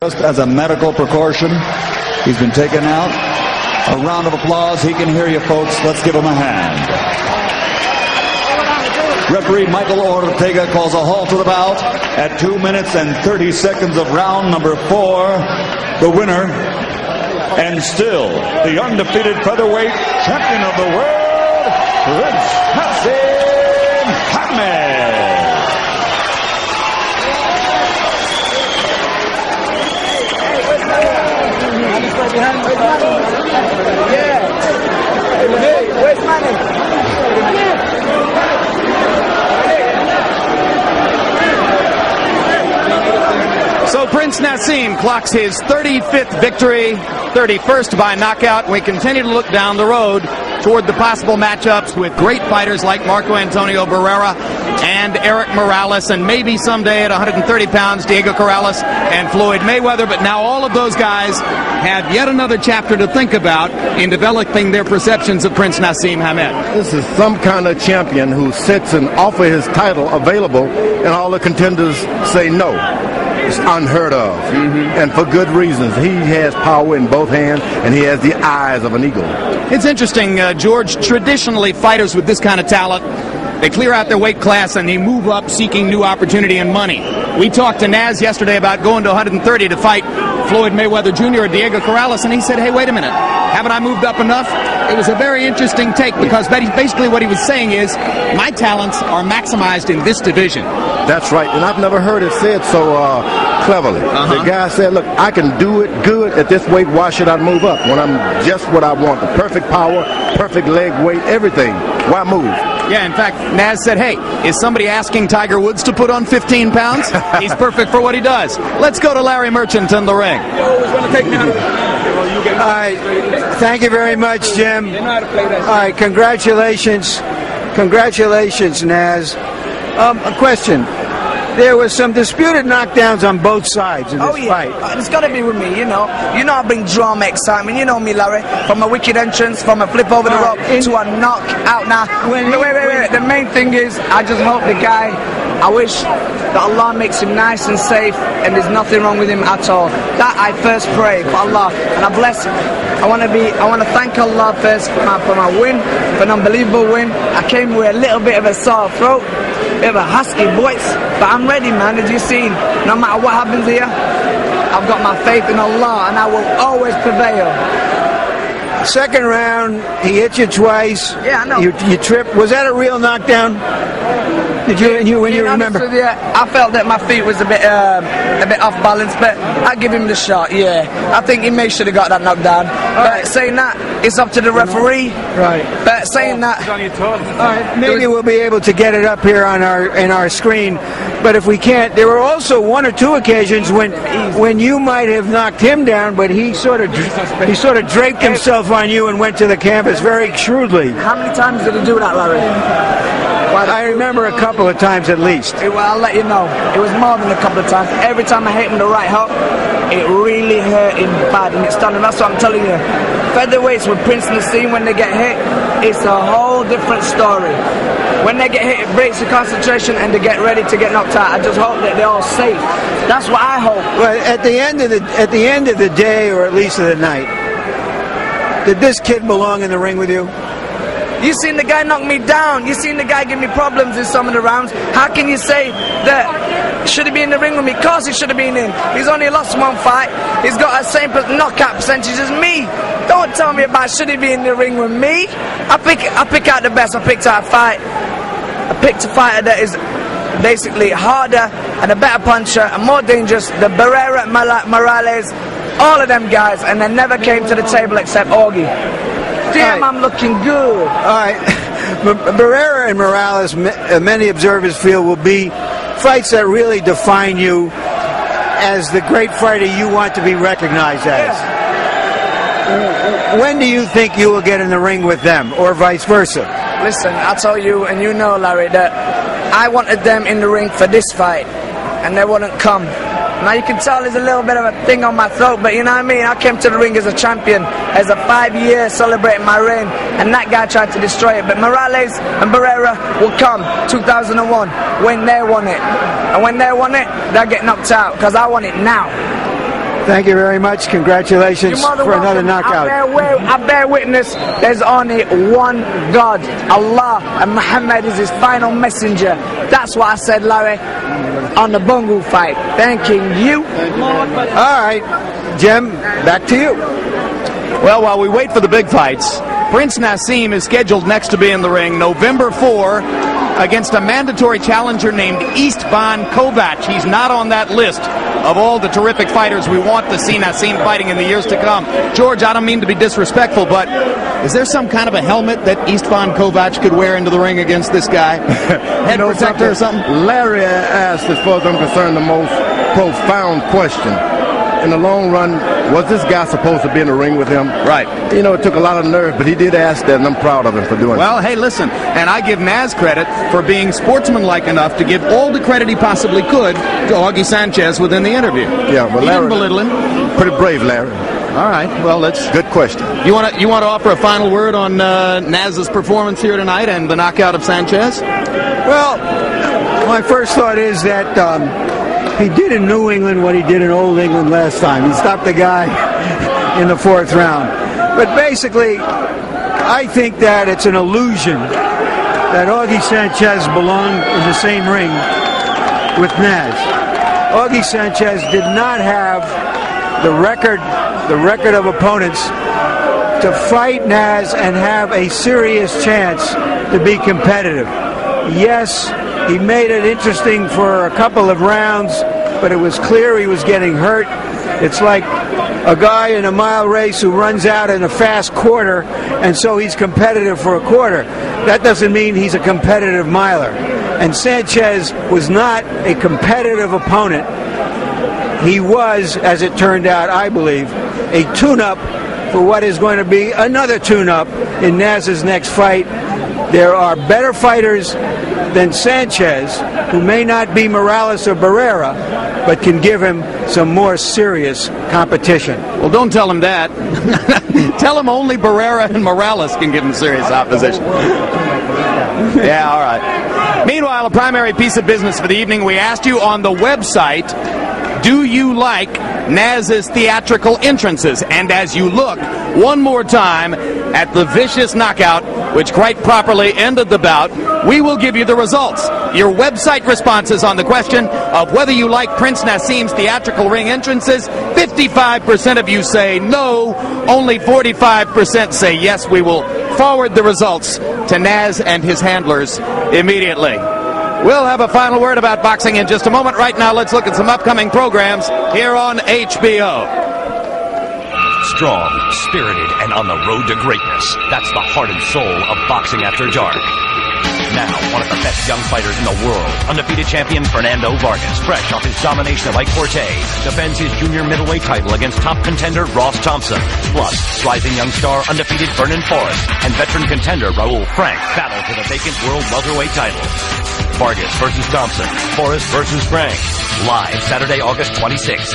Just as a medical precaution, he's been taken out. A round of applause. He can hear you, folks. Let's give him a hand. Referee Michael Ortega calls a halt to the bout at 2 minutes and 30 seconds of round number 4. The winner, and still the undefeated featherweight champion of the world, Naseem. So Prince Naseem clocks his 35th victory, 31st by knockout. We continue to look down the road toward the possible matchups with great fighters like Marco Antonio Barrera and Eric Morales, and maybe someday at 130 pounds, Diego Corrales and Floyd Mayweather. But now all of those guys have yet another chapter to think about in developing their perceptions of Prince Naseem Hamed. This is some kind of champion who sits and offers his title available, and all the contenders say no. It's unheard of, and for good reasons. He has power in both hands, and he has the eyes of an eagle. It's interesting, George. Traditionally, fighters with this kind of talent, they clear out their weight class and they move up seeking new opportunity and money. We talked to Naz yesterday about going to 130 to fight Floyd Mayweather Jr. or Diego Corrales, and he said, hey, wait a minute, haven't I moved up enough? It was a very interesting take, because basically what he was saying is, my talents are maximized in this division. That's right, and I've never heard it said so cleverly. The guy said, look, I can do it good at this weight, why should I move up when I'm just what I want? The perfect power, perfect leg weight, everything. Why move? Yeah, in fact, Naz said, hey, is somebody asking Tiger Woods to put on 15 pounds? He's perfect for what he does. Let's go to Larry Merchant in the ring. All right, thank you very much, Jim. All right, congratulations. Congratulations, Naz. A question. There was some disputed knockdowns on both sides in this fight. It's got to be with me, you know. You know I bring drama, excitement. You know me, Larry. From a wicked entrance, from a flip over the rope to a knockout. Now, wait. The main thing is, I just hope the guy, I wish that Allah makes him nice and safe and there's nothing wrong with him at all. That I first pray for Allah, and I bless him. I want to thank Allah first for my win, for an unbelievable win. I came with a little bit of a sore throat, bit of a husky voice, but I'm ready, man. As you've seen, no matter what happens here, I've got my faith in Allah, and I will always prevail. Second round, he hit you twice. Yeah, I know. You tripped. Was that a real knockdown? Did you when you remember? I felt that my feet was a bit off balance, but I give him the shot. Yeah, I think he may should have got that knockdown. But saying that, it's up to the referee. Right. But saying that, all right, maybe we'll be able to get it up here on our screen. But if we can't, there were also one or two occasions when you might have knocked him down, but he sort of draped himself on you and went to the canvas very shrewdly. How many times did he do that, Larry? I remember a couple of times at least. Well, I'll let you know. It was more than a couple of times. Every time I hit him with the right hook, it really hurt him bad, and it's done. And that's what I'm telling you. Featherweights with Prince Naseem, when they get hit, it's a whole different story. When they get hit, it breaks the concentration and they get ready to get knocked out. I just hope that they're all safe. That's what I hope. Well, at the end of the day, or at least of the night, did this kid belong in the ring with you? You seen the guy knock me down. You seen the guy give me problems in some of the rounds. How can you say that should he be in the ring with me? Of course he should have been in. He's only lost one fight. He's got the same knockout percentage as me. Don't tell me about should he be in the ring with me. I pick out the best. I picked out a fight. I picked a fighter that is basically harder and a better puncher and more dangerous. The Barrera, Morales, all of them guys, and they never came to the table except Augie. Damn, I'm looking good. All right. Barrera and Morales, many observers feel, will be fights that really define you as the great fighter you want to be recognized as. When do you think you will get in the ring with them, or vice versa? Listen, I tell you, and you know, Larry, that I wanted them in the ring for this fight, and they wouldn't come. Now you can tell there's a little bit of a thing on my throat, but you know what I mean? I came to the ring as a champion, as a 5-year celebrating my reign, and that guy tried to destroy it. But Morales and Barrera will come 2001 when they want it. And when they want it, they'll get knocked out, because I want it now. Thank you very much. Congratulations for another knockout. I bear witness, there's only one God, Allah, and Muhammad is his final messenger. That's what I said, Larry, on the Bungu fight. Thanking you. All right, Jim, back to you. Well, while we wait for the big fights, Prince Naseem is scheduled next to be in the ring November 4 against a mandatory challenger named Istvan Kovac. He's not on that list of all the terrific fighters we want to see Naseem fighting in the years to come. George, I don't mean to be disrespectful, but is there some kind of a helmet that Istvan Kovac could wear into the ring against this guy? Head protector or something? Larry asked, as far as I'm concerned, the most profound question. In the long run, was this guy supposed to be in the ring with him? Right. You know, it took a lot of nerve, but he did ask that, and I'm proud of him for doing it. Well, hey, listen, and I give Naz credit for being sportsmanlike enough to give all the credit he possibly could to Augie Sanchez within the interview. Yeah, but he Larry, didn't belittle him. Pretty brave, Larry. All right, well, let's... Good question. You want to offer a final word on Naz's performance here tonight and the knockout of Sanchez? Well, my first thought is that he did in New England what he did in Old England last time. He stopped the guy in the 4th round. But basically, I think that it's an illusion that Augie Sanchez belonged in the same ring with Naz. Augie Sanchez did not have the record of opponents to fight Naz and have a serious chance to be competitive. Yes, he made it interesting for a couple of rounds, but it was clear he was getting hurt. It's like a guy in a mile race who runs out in a fast quarter, and so he's competitive for a quarter. That doesn't mean he's a competitive miler. And Sanchez was not a competitive opponent. He was, as it turned out, I believe, a tune-up for what is going to be another tune-up in Naz's next fight. There are better fighters than Sanchez, who may not be Morales or Barrera, but can give him some more serious competition. Well, don't tell him that. Tell him only Barrera and Morales can give him serious opposition. Yeah, all right. Meanwhile, a primary piece of business for the evening. We asked you on the website, do you like Naz's theatrical entrances? And as you look one more time at the vicious knockout, which quite properly ended the bout, we will give you the results. Your website responses on the question of whether you like Prince Naseem's theatrical ring entrances. 55% of you say no, only 45% say yes. We will forward the results to Naz and his handlers immediately. We'll have a final word about boxing in just a moment. Right now, let's look at some upcoming programs here on HBO. Strong, spirited, and on the road to greatness. That's the heart and soul of Boxing After Dark. Now, one of the best young fighters in the world, undefeated champion Fernando Vargas, fresh off his domination of Ike Forte, defends his junior middleweight title against top contender Ross Thompson. Plus, rising young star undefeated Vernon Forrest and veteran contender Raul Frank battle for the vacant world welterweight title. Vargas versus Thompson, Forrest versus Frank. Live Saturday, August 26th.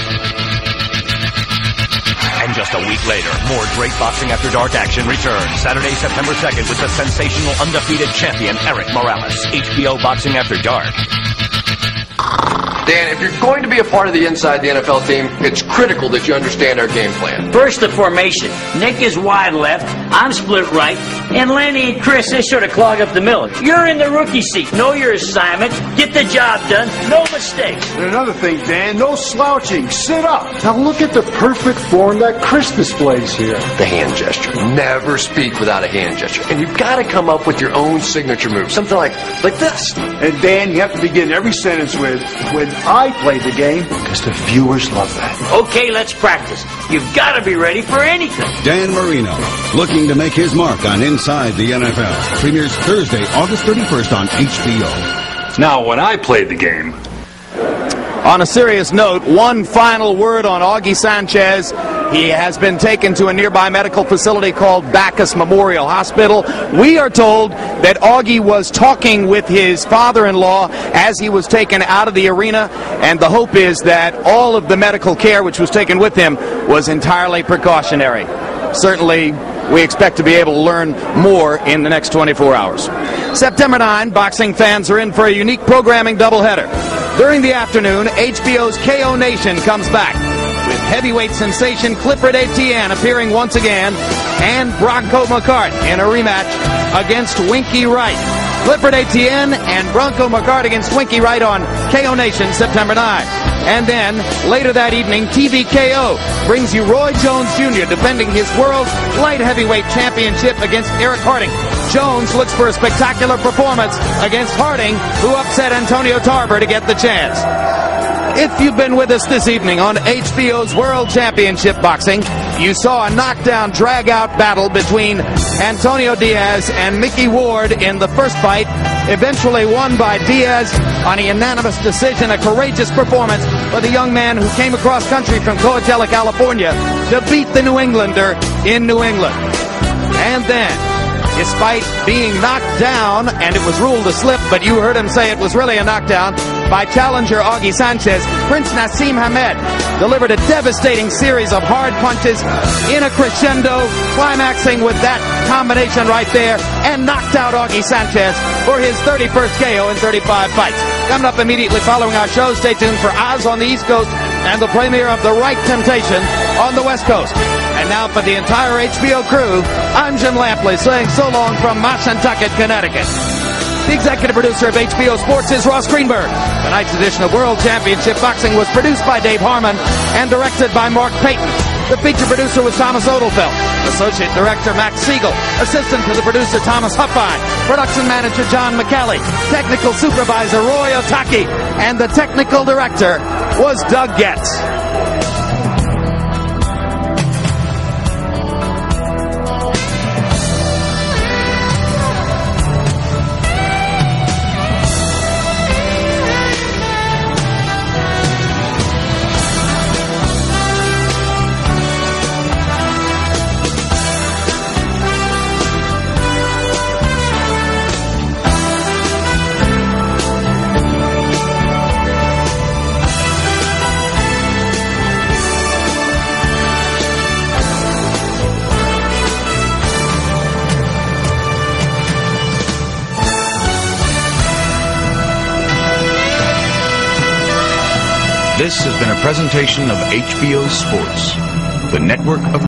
And just a week later, more great Boxing After Dark action returns. Saturday, September 2nd with the sensational undefeated champion Eric Morales. HBO Boxing After Dark. Dan, if you're going to be a part of the Inside the NFL team, it's critical that you understand our game plan. First, the formation. Nick is wide left, I'm split right, and Lenny and Chris, they sort of clog up the middle. You're in the rookie seat. Know your assignment. Get the job done. No mistakes. And another thing, Dan, no slouching. Sit up. Now look at the perfect form that Chris displays here. The hand gesture. Never speak without a hand gesture. And you've got to come up with your own signature move. Something like this. And Dan, you have to begin every sentence with, when I played the game, because the viewers love that. Okay, let's practice. You've got to be ready for anything. Dan Marino, looking to make his mark on Inside the NFL. Premieres Thursday, August 31st on HBO. Now, when I played the game. On a serious note, one final word on Augie Sanchez. He has been taken to a nearby medical facility called Bacchus Memorial Hospital. We are told that Augie was talking with his father-in-law as he was taken out of the arena, and the hope is that all of the medical care which was taken with him was entirely precautionary. Certainly, we expect to be able to learn more in the next 24 hours. September 9, boxing fans are in for a unique programming doubleheader. During the afternoon, HBO's KO Nation comes back with heavyweight sensation Clifford Etienne appearing once again, and Bronco McCart in a rematch against Winky Wright. Clifford Etienne and Bronco McCart against Winky Wright on KO Nation September 9. And then, later that evening, TVKO brings you Roy Jones Jr. defending his World Light Heavyweight Championship against Eric Harding. Jones looks for a spectacular performance against Harding, who upset Antonio Tarver to get the chance. If you've been with us this evening on HBO's World Championship Boxing, you saw a knockdown, drag-out battle between Antonio Diaz and Mickey Ward in the first fight, eventually won by Diaz on a unanimous decision. A courageous performance for the young man who came across country from Coachella, California, to beat the New Englander in New England. And then, despite being knocked down, and it was ruled a slip, but you heard him say it was really a knockdown, by challenger Augie Sanchez, Prince Naseem Hamed delivered a devastating series of hard punches in a crescendo, climaxing with that combination right there, and knocked out Augie Sanchez for his 31st KO in 35 fights. Coming up immediately following our show, stay tuned for Oz on the East Coast and the premiere of The Right Temptation on the West Coast. And now for the entire HBO crew, I'm Jim Lampley saying so long from Mashantucket, Connecticut. The executive producer of HBO Sports is Ross Greenberg. Tonight's edition of World Championship Boxing was produced by Dave Harmon and directed by Mark Payton. The feature producer was Thomas Odelfeld. Associate director Max Siegel. Assistant to the producer Thomas Huffine. Production manager John McCallie. Technical supervisor Roy Otaki. And the technical director was Doug Getz. This has been a presentation of HBO Sports, the network of